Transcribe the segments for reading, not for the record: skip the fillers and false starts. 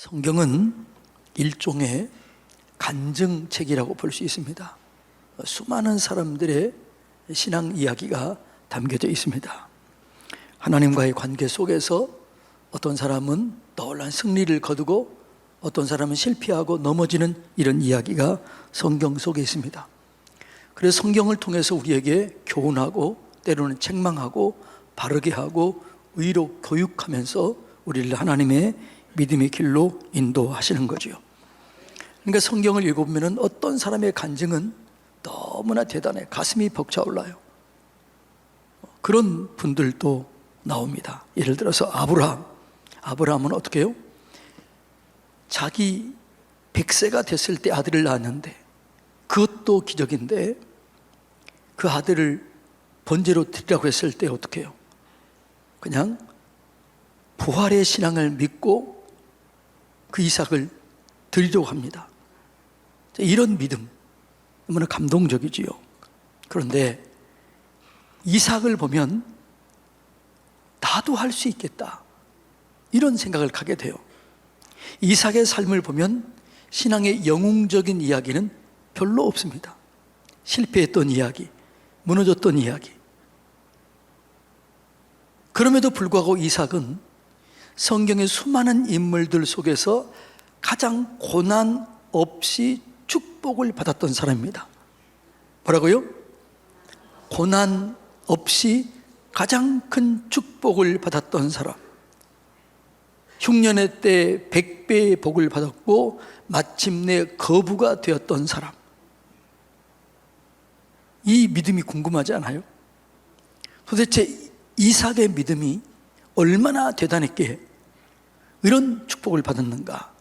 성경은 일종의 간증책이라고 볼 수 있습니다. 수많은 사람들의 신앙 이야기가 담겨져 있습니다. 하나님과의 관계 속에서 어떤 사람은 놀라운 승리를 거두고 어떤 사람은 실패하고 넘어지는 이런 이야기가 성경 속에 있습니다. 그래서 성경을 통해서 우리에게 교훈하고 때로는 책망하고 바르게 하고 의로 교육하면서 우리를 하나님의 믿음의 길로 인도하시는 거죠. 그러니까 성경을 읽어보면 어떤 사람의 간증은 너무나 대단해 가슴이 벅차올라요. 그런 분들도 나옵니다. 예를 들어서 아브라함은 어떻게 해요? 자기 100세가 됐을 때 아들을 낳았는데, 그것도 기적인데 그 아들을 번제로 드리라고 했을 때 어떻게 해요? 그냥 부활의 신앙을 믿고 그 이삭을 드리려고 합니다. 이런 믿음 너무나 감동적이지요. 그런데 이삭을 보면 나도 할 수 있겠다, 이런 생각을 갖게 돼요. 이삭의 삶을 보면 신앙의 영웅적인 이야기는 별로 없습니다. 실패했던 이야기, 무너졌던 이야기. 그럼에도 불구하고 이삭은 성경의 수많은 인물들 속에서 가장 고난 없이 축복을 받았던 사람입니다. 뭐라고요? 고난 없이 가장 큰 축복을 받았던 사람. 흉년의 때 100배의 복을 받았고 마침내 거부가 되었던 사람. 이 믿음이 궁금하지 않아요? 도대체 이삭의 믿음이 얼마나 대단했기에 이런 축복을 받았는가?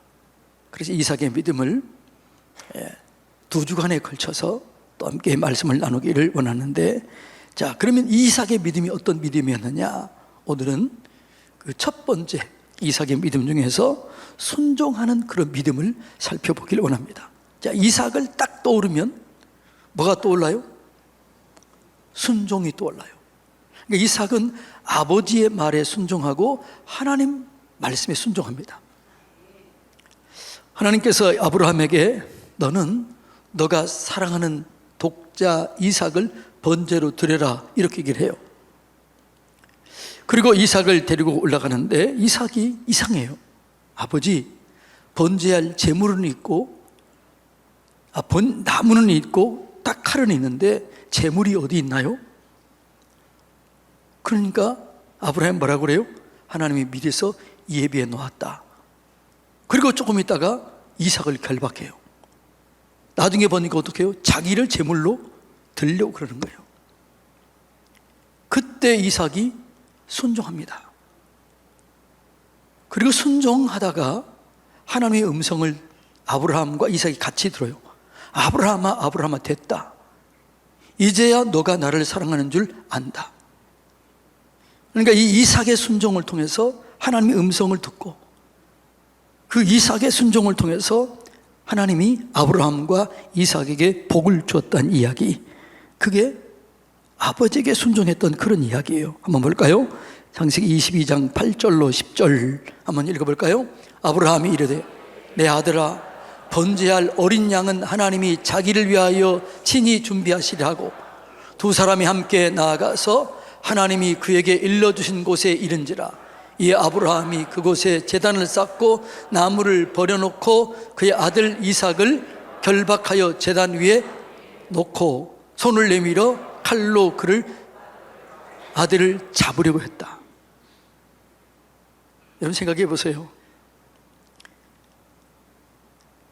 그래서 이삭의 믿음을 2주간에 걸쳐서 또 함께 말씀을 나누기를 원하는데, 자, 그러면 이삭의 믿음이 어떤 믿음이었느냐? 오늘은 그 첫 번째 이삭의 믿음 중에서 순종하는 그런 믿음을 살펴보기를 원합니다. 자, 이삭을 딱 떠오르면 뭐가 떠올라요? 순종이 떠올라요. 그러니까 이삭은 아버지의 말에 순종하고 하나님 말씀에 순종합니다. 하나님께서 아브라함에게 너가 사랑하는 독자 이삭을 번제로 드려라, 이렇게 얘기를 해요. 그리고 이삭을 데리고 올라가는데 이삭이 이상해요. 아버지, 번제할 제물은 있고 나무는 있고 딱 칼은 있는데 제물이 어디 있나요? 그러니까 아브라함이 뭐라고 그래요? 하나님이 미리서 예비해 놓았다. 그리고 조금 있다가 이삭을 결박해요. 나중에 보니까 어떻게 해요? 자기를 제물로 들려고 그러는 거예요. 그때 이삭이 순종합니다. 그리고 순종하다가 하나님의 음성을 아브라함과 이삭이 같이 들어요. 아브라함아 됐다. 이제야 너가 나를 사랑하는 줄 안다. 그러니까 이 이삭의 순종을 통해서 하나님의 음성을 듣고, 그 이삭의 순종을 통해서 하나님이 아브라함과 이삭에게 복을 주었다는 이야기, 그게 아버지에게 순종했던 그런 이야기예요. 한번 볼까요? 창세기 22장 8절로 10절 한번 읽어볼까요? 아브라함이 이르되 내 아들아, 번제할 어린 양은 하나님이 자기를 위하여 친히 준비하시려 하고, 두 사람이 함께 나아가서 하나님이 그에게 일러주신 곳에 이른지라. 이 아브라함이 그곳에 제단을 쌓고 나무를 버려놓고 그의 아들 이삭을 결박하여 제단 위에 놓고 손을 내밀어 칼로 그를 아들을 잡으려고 했다. 여러분 생각해 보세요.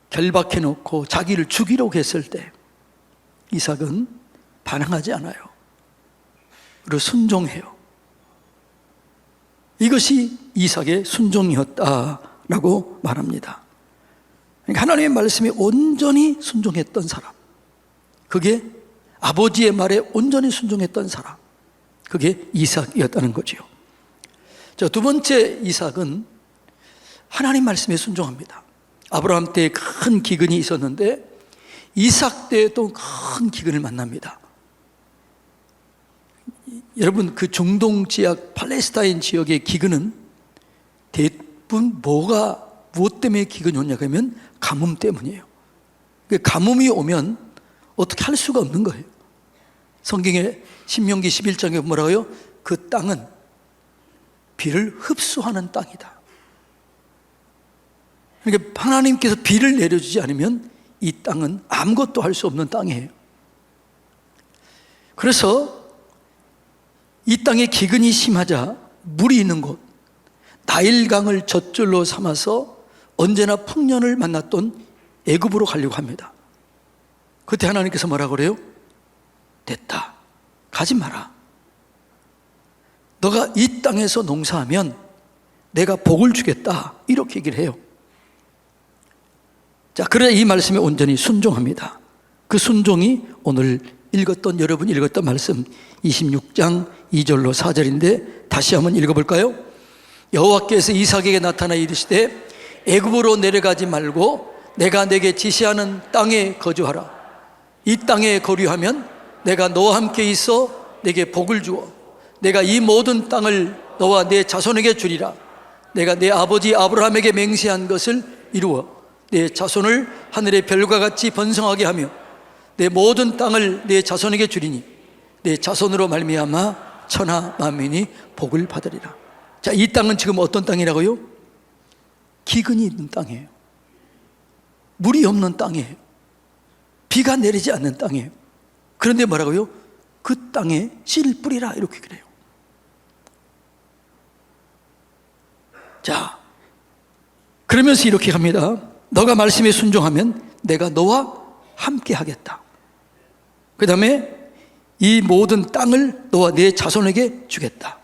결박해 놓고 자기를 죽이려고 했을 때 이삭은 반항하지 않아요. 그리고 순종해요. 이것이 이삭의 순종이었다라고 말합니다. 그러니까 하나님의 말씀에 온전히 순종했던 사람, 그게 아버지의 말에 온전히 순종했던 사람, 그게 이삭이었다는 거죠. 자, 두 번째 이삭은 하나님 말씀에 순종합니다. 아브라함 때 큰 기근이 있었는데 이삭 때 또 큰 기근을 만납니다. 여러분, 그 중동 지역 팔레스타인 지역의 기근은 대부분 뭐가 무엇 때문에 기근이 오냐 하면 가뭄 때문이에요. 가뭄이 오면 어떻게 할 수가 없는 거예요. 성경에 신명기 11장에 뭐라고요? 그 땅은 비를 흡수하는 땅이다. 그러니까 하나님께서 비를 내려주지 않으면 이 땅은 아무것도 할 수 없는 땅이에요. 그래서 이 땅에 기근이 심하자 물이 있는 곳, 나일강을 젖줄로 삼아서 언제나 풍년을 만났던 애굽으로 가려고 합니다. 그때 하나님께서 뭐라고 그래요? 됐다, 가지 마라. 너가 이 땅에서 농사하면 내가 복을 주겠다, 이렇게 얘기를 해요. 자, 그래야 이 말씀에 온전히 순종합니다. 그 순종이 오늘 여러분이 읽었던 말씀 26장 2절로 4절인데 다시 한번 읽어볼까요? 여호와께서 이삭에게 나타나 이르시되 애굽으로 내려가지 말고 내가 내게 지시하는 땅에 거주하라. 이 땅에 거류하면 내가 너와 함께 있어 내게 복을 주어 내가 이 모든 땅을 너와 내 자손에게 주리라. 내가 내 아버지 아브라함에게 맹세한 것을 이루어 내 자손을 하늘의 별과 같이 번성하게 하며 내 모든 땅을 내 자손에게 주리니 내 자손으로 말미암아 천하 만민이 복을 받으리라. 자, 이 땅은 지금 어떤 땅이라고요? 기근이 있는 땅이에요. 물이 없는 땅이에요. 비가 내리지 않는 땅이에요. 그런데 뭐라고요? 그 땅에 씨를 뿌리라, 이렇게 그래요. 자, 그러면서 이렇게 합니다. 너가 말씀에 순종하면 내가 너와 함께 하겠다. 그 다음에 이 모든 땅을 너와 내 자손에게 주겠다.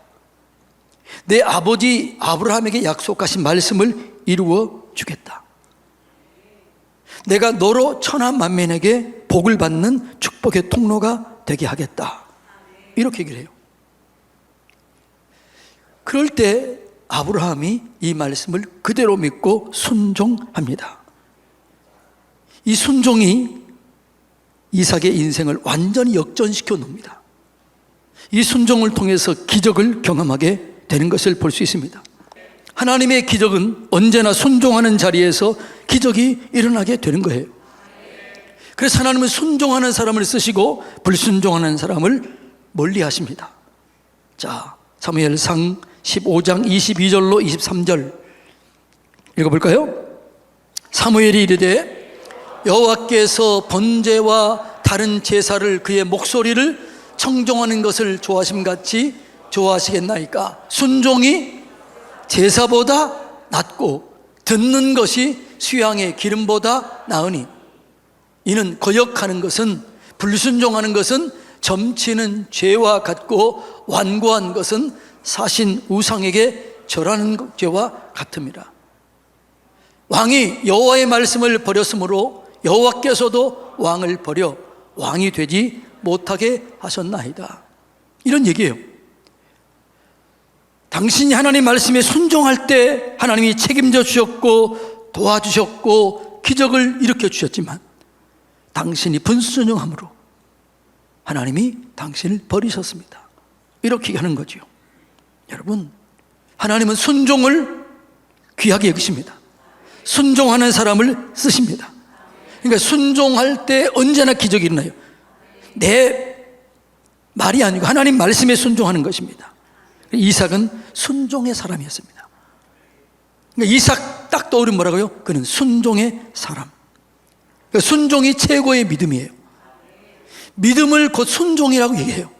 내 아버지 아브라함에게 약속하신 말씀을 이루어 주겠다. 내가 너로 천하 만민에게 복을 받는 축복의 통로가 되게 하겠다, 이렇게 얘기를 해요. 그럴 때 아브라함이 이 말씀을 그대로 믿고 순종합니다. 이 순종이 이삭의 인생을 완전히 역전시켜 놓습니다. 이 순종을 통해서 기적을 경험하게 되는 것을 볼 수 있습니다. 하나님의 기적은 언제나 순종하는 자리에서 기적이 일어나게 되는 거예요. 그래서 하나님은 순종하는 사람을 쓰시고 불순종하는 사람을 멀리 하십니다. 자, 사무엘상 15장 22절로 23절 읽어볼까요? 사무엘이 이르되 여호와께서 번제와 다른 제사를 그의 목소리를 청종하는 것을 좋아하심같이 좋아하시겠나이까? 순종이 제사보다 낫고 듣는 것이 수양의 기름보다 나으니 이는 거역하는 것은, 불순종하는 것은 점치는 죄와 같고 완고한 것은 사신 우상에게 절하는 죄와 같음이라. 왕이 여호와의 말씀을 버렸으므로 여호와께서도 왕을 버려 왕이 되지 못하게 하셨나이다, 이런 얘기예요. 당신이 하나님 말씀에 순종할 때 하나님이 책임져 주셨고 도와주셨고 기적을 일으켜 주셨지만 당신이 불순종함으로 하나님이 당신을 버리셨습니다. 이렇게 하는 거죠. 여러분, 하나님은 순종을 귀하게 여기십니다. 순종하는 사람을 쓰십니다. 그러니까 순종할 때 언제나 기적이 일어나요. 내 말이 아니고 하나님 말씀에 순종하는 것입니다. 이삭은 순종의 사람이었습니다. 그러니까 이삭 딱 떠오르면 뭐라고요? 그는 순종의 사람. 그러니까 순종이 최고의 믿음이에요. 믿음을 곧 순종이라고 얘기해요.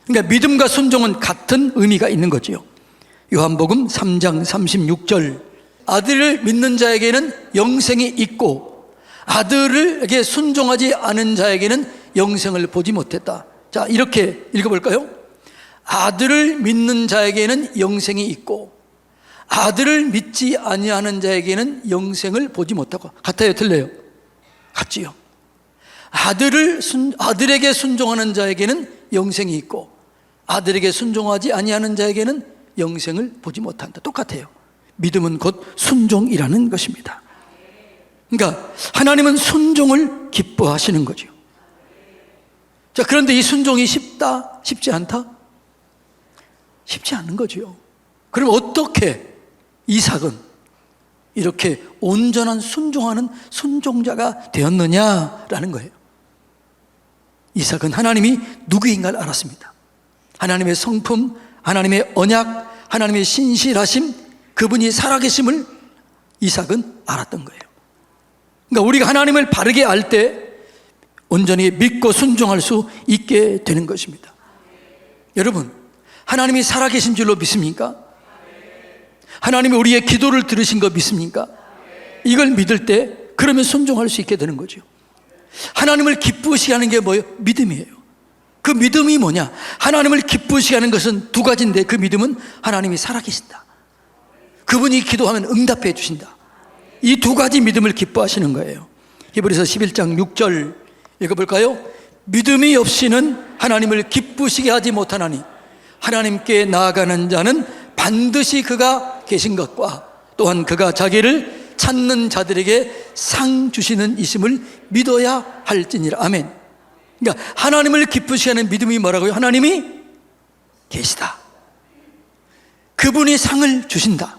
그러니까 믿음과 순종은 같은 의미가 있는 거죠. 요한복음 3장 36절 아들을 믿는 자에게는 영생이 있고 아들에게 순종하지 않은 자에게는 영생을 보지 못했다. 자, 이렇게 읽어볼까요? 아들을 믿는 자에게는 영생이 있고 아들을 믿지 아니하는 자에게는 영생을 보지 못하고. 같아요, 틀려요? 같지요. 아들에게 순종하는 자에게는 영생이 있고 아들에게 순종하지 아니하는 자에게는 영생을 보지 못한다. 똑같아요. 믿음은 곧 순종이라는 것입니다. 그러니까 하나님은 순종을 기뻐하시는 거죠. 자, 그런데 이 순종이 쉽다? 쉽지 않다? 쉽지 않은 거죠. 그럼 어떻게 이삭은 이렇게 온전한 순종하는 순종자가 되었느냐라는 거예요. 이삭은 하나님이 누구인가를 알았습니다. 하나님의 성품, 하나님의 언약, 하나님의 신실하심, 그분이 살아계심을 이삭은 알았던 거예요. 그러니까 우리가 하나님을 바르게 알 때 온전히 믿고 순종할 수 있게 되는 것입니다. 여러분, 하나님이 살아계신 줄로 믿습니까? 하나님이 우리의 기도를 들으신 거 믿습니까? 이걸 믿을 때 그러면 순종할 수 있게 되는 거죠. 하나님을 기쁘시게 하는 게 뭐예요? 믿음이에요. 그 믿음이 뭐냐? 하나님을 기쁘시게 하는 것은 두 가지인데, 그 믿음은 하나님이 살아계신다, 그분이 기도하면 응답해 주신다, 이 두 가지 믿음을 기뻐하시는 거예요. 히브리서 11장 6절 읽어볼까요? 믿음이 없이는 하나님을 기쁘시게 하지 못하나니 하나님께 나아가는 자는 반드시 그가 계신 것과 또한 그가 자기를 찾는 자들에게 상 주시는 이심을 믿어야 할지니라. 아멘. 그러니까 하나님을 기쁘시게 하는 믿음이 뭐라고요? 하나님이 계시다, 그분이 상을 주신다,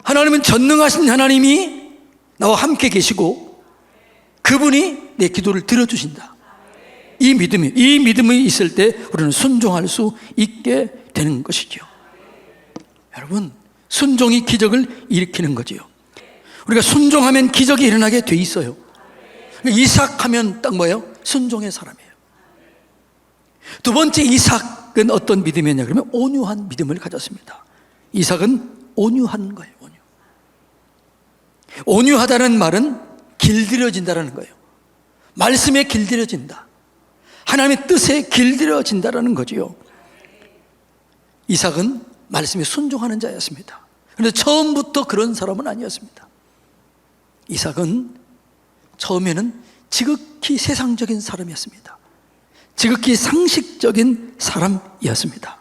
하나님은 전능하신 하나님이 나와 함께 계시고 그분이 내 기도를 들어주신다, 이 믿음이 있을 때 우리는 순종할 수 있게 되는 것이죠. 여러분, 순종이 기적을 일으키는 거지요. 우리가 순종하면 기적이 일어나게 돼 있어요. 이삭 하면 딱 뭐예요? 순종의 사람이에요. 두 번째, 이삭은 어떤 믿음이었냐 그러면 온유한 믿음을 가졌습니다. 이삭은 온유한 거예요. 온유하다는 말은 길들여진다라는 거예요. 말씀에 길들여진다, 하나님의 뜻에 길들여진다라는 거지요. 이삭은 말씀에 순종하는 자였습니다. 그런데 처음부터 그런 사람은 아니었습니다. 이삭은 처음에는 지극히 세상적인 사람이었습니다. 지극히 상식적인 사람이었습니다.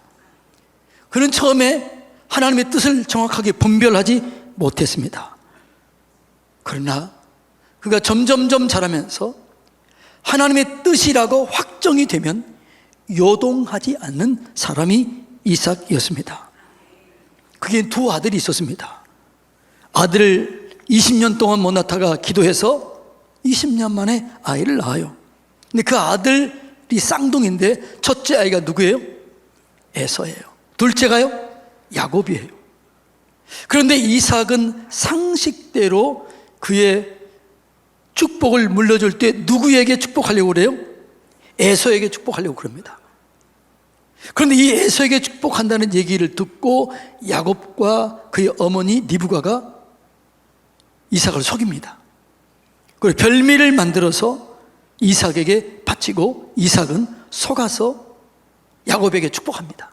그는 처음에 하나님의 뜻을 정확하게 분별하지 못했습니다. 그러나 그가 점점점 자라면서 하나님의 뜻이라고 확정이 되면 요동하지 않는 사람이 이삭이었습니다. 그게 두 아들이 있었습니다. 아들을 20년 동안 못 낳다가 기도해서 20년 만에 아이를 낳아요. 근데 그 아들이 쌍둥이인데 첫째 아이가 누구예요? 에서예요. 둘째가요? 야곱이에요. 그런데 이삭은 상식대로 그의 축복을 물려줄 때 누구에게 축복하려고 그래요? 에서에게 축복하려고 그럽니다. 그런데 이 에서에게 축복한다는 얘기를 듣고 야곱과 그의 어머니 리브가가 이삭을 속입니다. 그리고 별미를 만들어서 이삭에게 바치고 이삭은 속아서 야곱에게 축복합니다.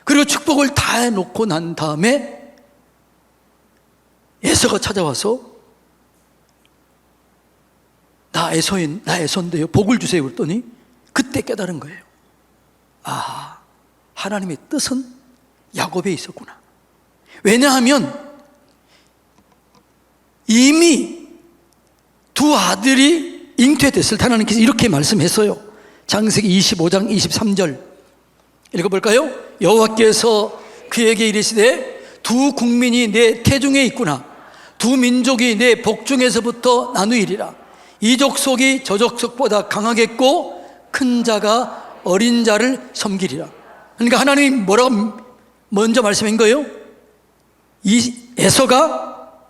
그리고 축복을 다 해놓고 난 다음에 에서가 찾아와서 나 에서인데요, 복을 주세요 그랬더니 그때 깨달은 거예요. 아, 하나님의 뜻은 야곱에 있었구나. 왜냐하면 이미 두 아들이 잉태됐을 때 하나님께서 이렇게 말씀했어요. 창세기 25장 23절 읽어볼까요? 여호와께서 그에게 이르시되 두 국민이 내 태중에 있구나. 두 민족이 내 복중에서부터 나누이리라. 이 족속이 저 족속보다 강하겠고 큰 자가 어린 자를 섬기리라. 그러니까 하나님이 뭐라고 먼저 말씀한 거예요? 이 에서가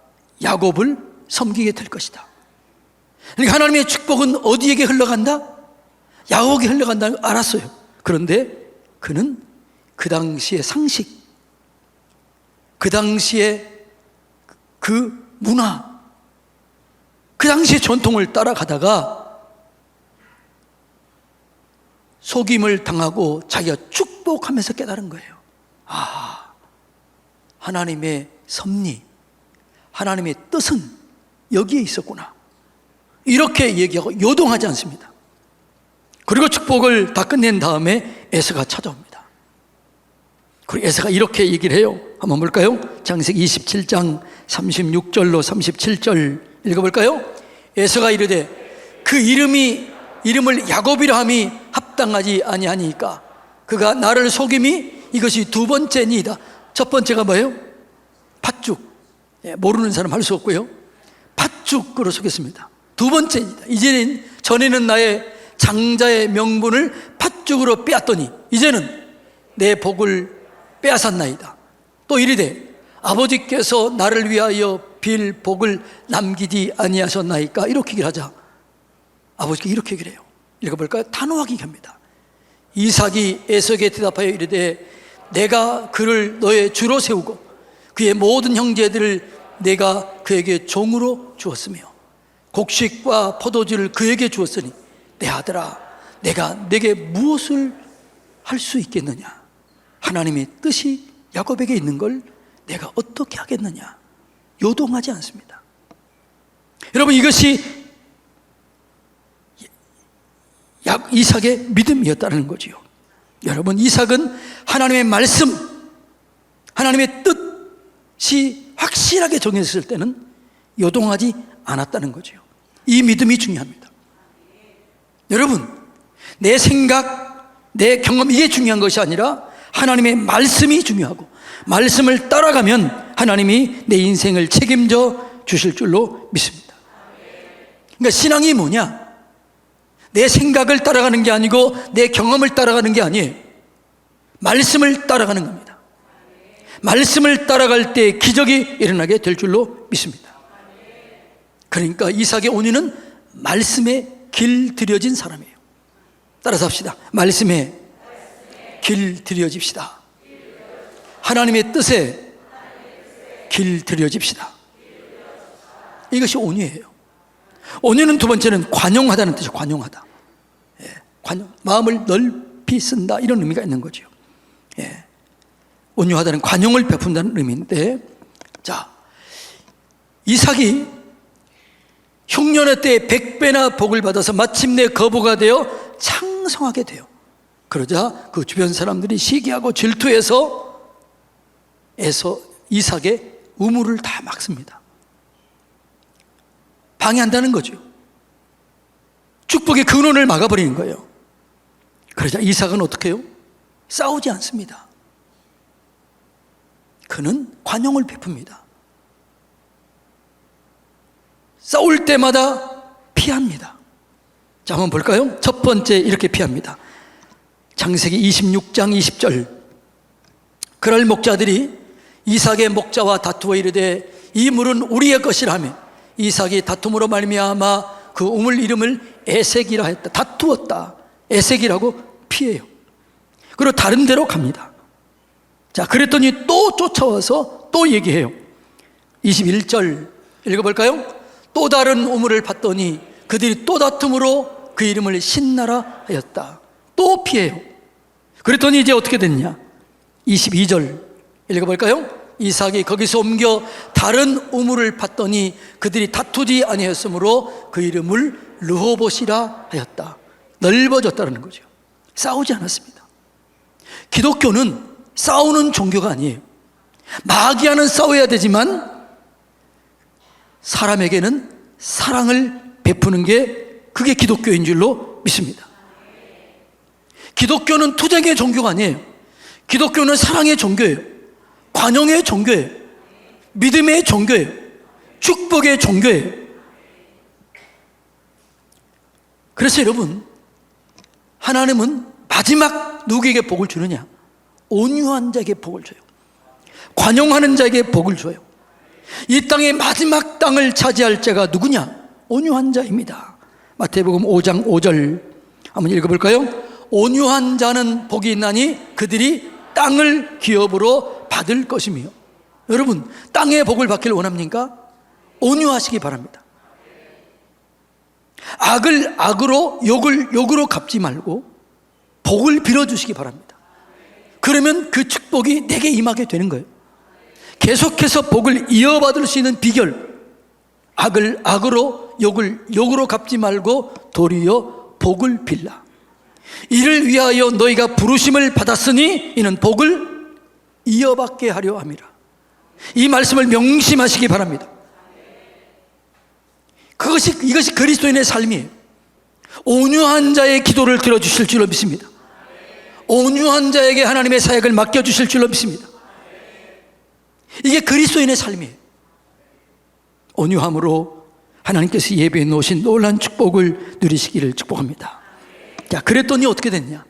야곱을 섬기게 될 것이다. 그러니까 하나님의 축복은 어디에게 흘러간다? 야곱에게 흘러간다는 걸 알았어요. 그런데 그는 그 당시의 상식, 그 당시의 그 문화, 그 당시의 전통을 따라가다가 속임을 당하고 자기가 축복하면서 깨달은 거예요. 아, 하나님의 섭리, 하나님의 뜻은 여기에 있었구나. 이렇게 얘기하고 요동하지 않습니다. 그리고 축복을 다 끝낸 다음에 에서가 찾아옵니다. 그리고 에서가 이렇게 얘기를 해요. 한번 볼까요? 창세기 27장 36절로 37절 읽어볼까요? 에서가 이르되 그 이름을 야곱이라 함이 합당하지 아니하니까 그가 나를 속임이 이것이 두 번째니이다. 첫 번째가 뭐예요? 팥죽. 모르는 사람 할 수 없고요. 팥죽으로 속였습니다. 두 번째입니다. 이제는 전에는 나의 장자의 명분을 팥죽으로 빼앗더니 이제는 내 복을 빼앗았나이다. 또 이르되 아버지께서 나를 위하여 빌 복을 남기지 아니하셨나이까. 이렇게 얘기를 하자 아버지가 이렇게 얘기를 해요. 읽어볼까요? 단호하게 얘기합니다. 이삭이 에서에게 대답하여 이르되 내가 그를 너의 주로 세우고 그의 모든 형제들을 내가 그에게 종으로 주었으며 곡식과 포도주를 그에게 주었으니 내 아들아 내가 내게 무엇을 할 수 있겠느냐. 하나님의 뜻이 야곱에게 있는 걸 내가 어떻게 하겠느냐. 요동하지 않습니다. 여러분, 이것이 이삭의 믿음이었다는 거지요. 여러분, 이삭은 하나님의 말씀, 하나님의 뜻이 확실하게 정해졌을 때는 요동하지 않았다는 거죠. 이 믿음이 중요합니다. 여러분, 내 생각, 내 경험, 이게 중요한 것이 아니라 하나님의 말씀이 중요하고 말씀을 따라가면 하나님이 내 인생을 책임져 주실 줄로 믿습니다. 그러니까 신앙이 뭐냐? 내 생각을 따라가는 게 아니고 내 경험을 따라가는 게 아니에요. 말씀을 따라가는 겁니다. 말씀을 따라갈 때 기적이 일어나게 될 줄로 믿습니다. 그러니까 이삭의 온유는 말씀에 길들여진 사람이에요. 따라서 합시다. 말씀에 길들여집시다. 하나님의 뜻에 길들여집시다. 이것이 온유예요. 온유는 두 번째는 관용하다는 뜻이에요. 관용하다. 관용, 마음을 넓히 쓴다, 이런 의미가 있는 거죠. 온유하다는 관용을 베푼다는 의미인데, 자, 이삭이 흉년의 때에 100배나 복을 받아서 마침내 거부가 되어 창성하게 돼요. 그러자 그 주변 사람들이 시기하고 질투해서 이삭의 우물을 다 막습니다. 방해한다는 거죠. 축복의 근원을 막아버리는 거예요. 그러자 이삭은 어떻게 해요? 싸우지 않습니다. 그는 관용을 베풉니다. 싸울 때마다 피합니다. 자, 한번 볼까요? 첫 번째, 이렇게 피합니다. 창세기 26장 20절. 그럴 목자들이 이삭의 목자와 다투어 이르되 이 물은 우리의 것이라 하며 이삭이 다툼으로 말미암아 그 우물 이름을 에색이라 했다. 다투었다. 에색이라고 피해요. 그리고 다른 데로 갑니다. 자, 그랬더니 또 쫓아와서 또 얘기해요. 21절 읽어볼까요? 또 다른 우물을 봤더니 그들이 또 다툼으로 그 이름을 신나라 하였다. 또 피해요. 그랬더니 이제 어떻게 됐냐? 22절 읽어볼까요? 이삭이 거기서 옮겨 다른 우물을 봤더니 그들이 다투지 아니하였으므로 그 이름을 르호봇이라 하였다. 넓어졌다는 거죠. 싸우지 않았습니다. 기독교는 싸우는 종교가 아니에요. 마귀와는 싸워야 되지만 사람에게는 사랑을 베푸는 게 그게 기독교인 줄로 믿습니다. 기독교는 투쟁의 종교가 아니에요. 기독교는 사랑의 종교예요. 관용의 종교예요. 믿음의 종교예요. 축복의 종교예요. 그래서 여러분, 하나님은 마지막 누구에게 복을 주느냐? 온유한 자에게 복을 줘요. 관용하는 자에게 복을 줘요. 이 땅의 마지막 땅을 차지할 자가 누구냐? 온유한 자입니다. 마태복음 5장 5절 한번 읽어볼까요? 온유한 자는 복이 있나니 그들이 땅을 기업으로 받을 것이며. 여러분, 땅의 복을 받기를 원합니까? 온유하시기 바랍니다. 악을 악으로, 욕을 욕으로 갚지 말고 복을 빌어주시기 바랍니다. 그러면 그 축복이 내게 임하게 되는 거예요. 계속해서 복을 이어받을 수 있는 비결, 악을 악으로, 욕을 욕으로 갚지 말고 도리어 복을 빌라. 이를 위하여 너희가 부르심을 받았으니 이는 복을 이어받게 하려 함이라. 이 말씀을 명심하시기 바랍니다. 이것이 그리스도인의 삶이에요. 온유한 자의 기도를 들어주실 줄로 믿습니다. 온유한 자에게 하나님의 사역을 맡겨주실 줄로 믿습니다. 이게 그리스도인의 삶이에요. 온유함으로 하나님께서 예배해 놓으신 놀라운 축복을 누리시기를 축복합니다. 자, 그랬더니 어떻게 됐냐?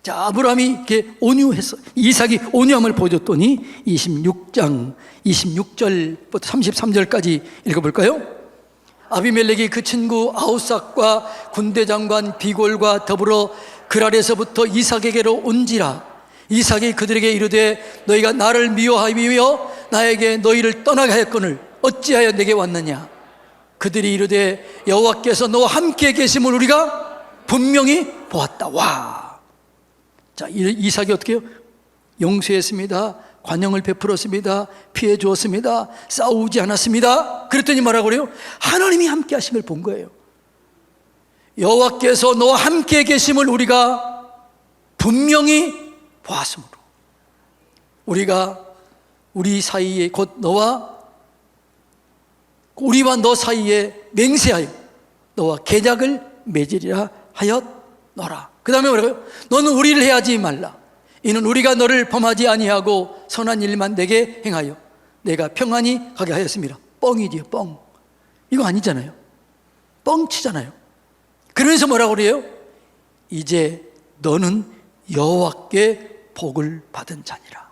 자, 아브라함이 이렇게 온유했어. 이삭이 온유함을 보여줬더니 26장 26절부터 33절까지 읽어볼까요? 아비멜렉이 그 친구 아우삭과 군대장관 비골과 더불어 그랄에서부터 이삭에게로 온지라. 이삭이 그들에게 이르되 너희가 나를 미워하며 나에게 너희를 떠나게 하였거늘 어찌하여 내게 왔느냐? 그들이 이르되 여호와께서 너와 함께 계심을 우리가 분명히 보았다. 와. 자, 이삭이 어떻게 해요? 용서했습니다. 관용을 베풀었습니다. 피해 주었습니다. 싸우지 않았습니다. 그랬더니 뭐라고 그래요? 하나님이 함께 하신 걸 본 거예요. 여호와께서 너와 함께 계심을 우리가 분명히 보았으므로 우리가 우리 사이에 곧 우리와 너 사이에 맹세하여 너와 계약을 맺으리라 하였노라. 그 다음에 뭐라고요? 너는 우리를 해하지 말라. 이는 우리가 너를 범하지 아니하고 선한 일만 내게 행하여 내가 평안히 가게 하였습니다. 뻥이지요, 뻥. 이거 아니잖아요. 뻥치잖아요. 그러면서 뭐라고 그래요? 이제 너는 여호와께 복을 받은 자니라.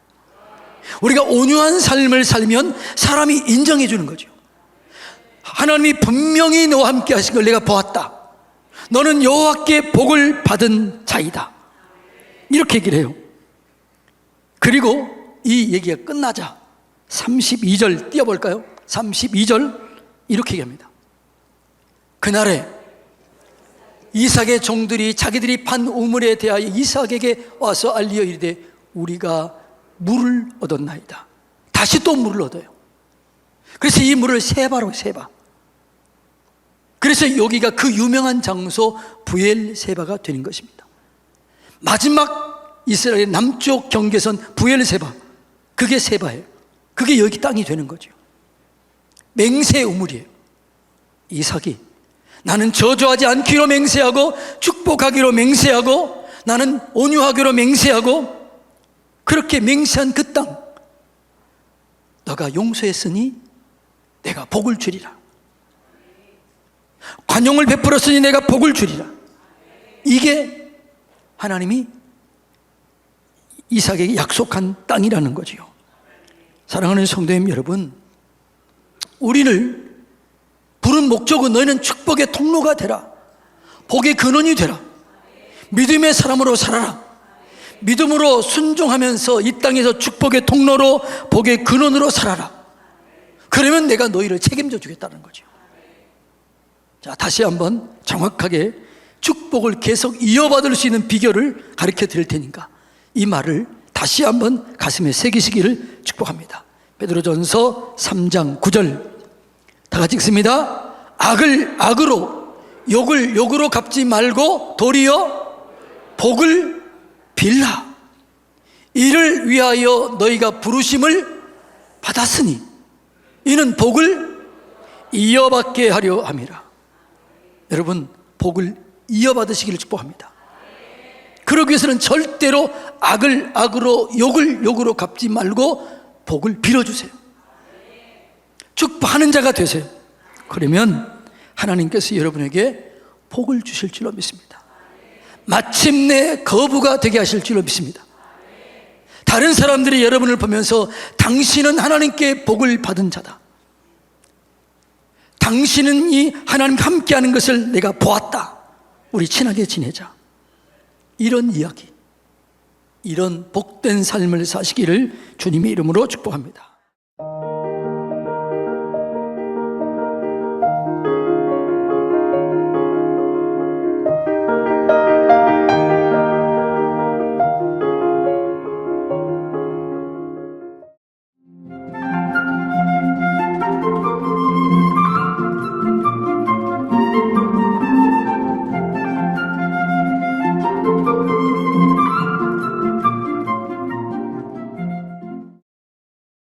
우리가 온유한 삶을 살면 사람이 인정해 주는 거죠. 하나님이 분명히 너와 함께 하신 걸 내가 보았다. 너는 여호와께 복을 받은 자이다. 이렇게 얘기를 해요. 그리고 이 얘기가 끝나자 32절 띄워볼까요? 32절 이렇게 얘기합니다. 그날에 이삭의 종들이 자기들이 판 우물에 대하여 이삭에게 와서 알리어 이르되 우리가 물을 얻었나이다. 다시 또 물을 얻어요. 그래서 이 물을 세바로 세바. 그래서 여기가 그 유명한 장소 부엘세바가 되는 것입니다. 마지막 이스라엘 남쪽 경계선 부엘세바, 그게 세바예요. 그게 여기 땅이 되는 거죠. 맹세 우물이에요. 이삭이 나는 저주하지 않기로 맹세하고 축복하기로 맹세하고 나는 온유하기로 맹세하고 그렇게 맹세한 그 땅, 너가 용서했으니 내가 복을 주리라. 관용을 베풀었으니 내가 복을 주리라. 이게 하나님이 이삭에게 약속한 땅이라는 거지요. 사랑하는 성도님 여러분, 우리를 부른 목적은 너희는 축복의 통로가 되라. 복의 근원이 되라. 믿음의 사람으로 살아라. 믿음으로 순종하면서 이 땅에서 축복의 통로로 복의 근원으로 살아라. 그러면 내가 너희를 책임져 주겠다는 거죠. 자, 다시 한번 정확하게 축복을 계속 이어받을 수 있는 비결을 가르쳐 드릴 테니까 이 말을 다시 한번 가슴에 새기시기를 축복합니다. 베드로전서 3장 9절 다 같이 읽습니다. 악을 악으로 욕을 욕으로 갚지 말고 도리어 복을 빌라. 이를 위하여 너희가 부르심을 받았으니 이는 복을 이어받게 하려 함이라. 여러분, 복을 이어받으시기를 축복합니다. 그러기 위해서는 절대로 악을 악으로 욕을 욕으로 갚지 말고 복을 빌어주세요. 축복하는 자가 되세요. 그러면 하나님께서 여러분에게 복을 주실 줄로 믿습니다. 마침내 거부가 되게 하실 줄로 믿습니다. 다른 사람들이 여러분을 보면서 당신은 하나님께 복을 받은 자다, 당신은 이 하나님과 함께하는 것을 내가 보았다, 우리 친하게 지내자, 이런 이야기, 이런 복된 삶을 사시기를 주님의 이름으로 축복합니다.